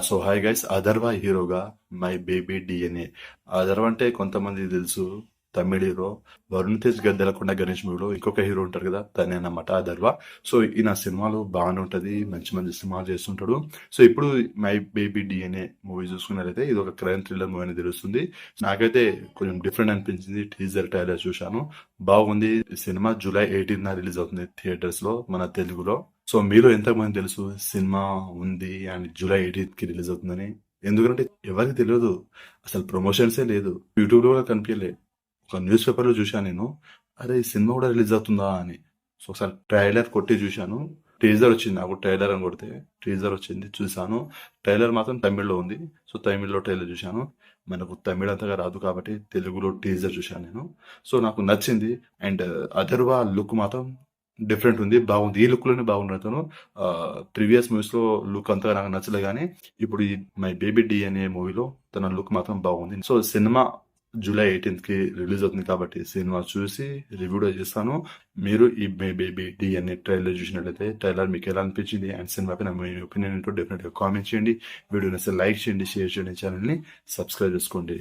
So hi guys, Atharva హీరోగా my baby DNA. Atharva అంటే కొంతమంది తెలుసు, తమిళ హీరో. వరుణ్ తేజ్ గద్దెలకొండ గణేష్ మూవీలో ఇంకొక హీరో ఉంటారు కదా, తనే అన్నమాట అథర్వ. సో ఈయన సినిమాలు బాగానే ఉంటది, మంచి మంచి సినిమాలు చేస్తుంటాడు. సో ఇప్పుడు మై బేబీ డిఎన్ఏ మూవీ చూసుకున్నట్లయితే ఇది ఒక క్రైమ్ థ్రిల్లర్ మూవీ అని తెలుస్తుంది. నాకైతే కొంచెం డిఫరెంట్ అనిపించింది. టీజర్ ట్రైలర్ చూశాను, బాగుంది. సినిమా జూలై 18 రిలీజ్ అవుతుంది థియేటర్స్ లో, మన తెలుగులో. సో మీలో ఎంతమంది తెలుసు సినిమా ఉంది అండ్ జూలై 18 కి రిలీజ్ అవుతుందని? ఎందుకంటే ఎవరికి తెలియదు, అసలు ప్రమోషన్సే లేదు, యూట్యూబ్ లో కూడా కనిపించలే. ఒక న్యూస్ పేపర్ లో చూశాను నేను, అరే ఈ సినిమా కూడా రిలీజ్ అవుతుందా అని. సో ఒకసారి ట్రైలర్ కొట్టి చూశాను, టీజర్ వచ్చింది. నాకు ట్రైలర్ అని కొడితే టీజర్ వచ్చింది, చూశాను. ట్రైలర్ మాత్రం తమిళ్లో ఉంది. సో తమిళ్లో ట్రైలర్ చూశాను. మనకు తమిళ్ అంతగా రాదు కాబట్టి తెలుగులో టీజర్ చూశాను నేను. సో నాకు నచ్చింది. అండ్ అథర్వ లుక్ మాత్రం డిఫరెంట్ ఉంది, బాగుంది. ఈ లుక్ లోనే బాగున్నాడు అతను. ప్రీవియస్ మూవీస్ లో లుక్ అంతగా నాకు నచ్చలే, కానీ ఇప్పుడు ఈ మై బేబీ డి అనే మూవీలో తన లుక్ మాత్రం బాగుంది. సో సినిమా జూలై 18 కి రిలీజ్ అవుతుంది కాబట్టి సినిమా చూసి రివ్యూ చేస్తాను. మీరు ఈ మై బేబీ డి అనే ట్రైలర్ చూసినట్లయితే ట్రైలర్ మీకు ఎలా అనిపించింది అండ్ సినిమా పైన మీ ఒపీనియన్ ఏంటో డెఫినెట్ గా కామెంట్ చేయండి. వీడియో నచ్చితే లైక్ చేయండి, షేర్ చేయండి, ఛానల్ ని సబ్స్క్రైబ్ చేసుకోండి.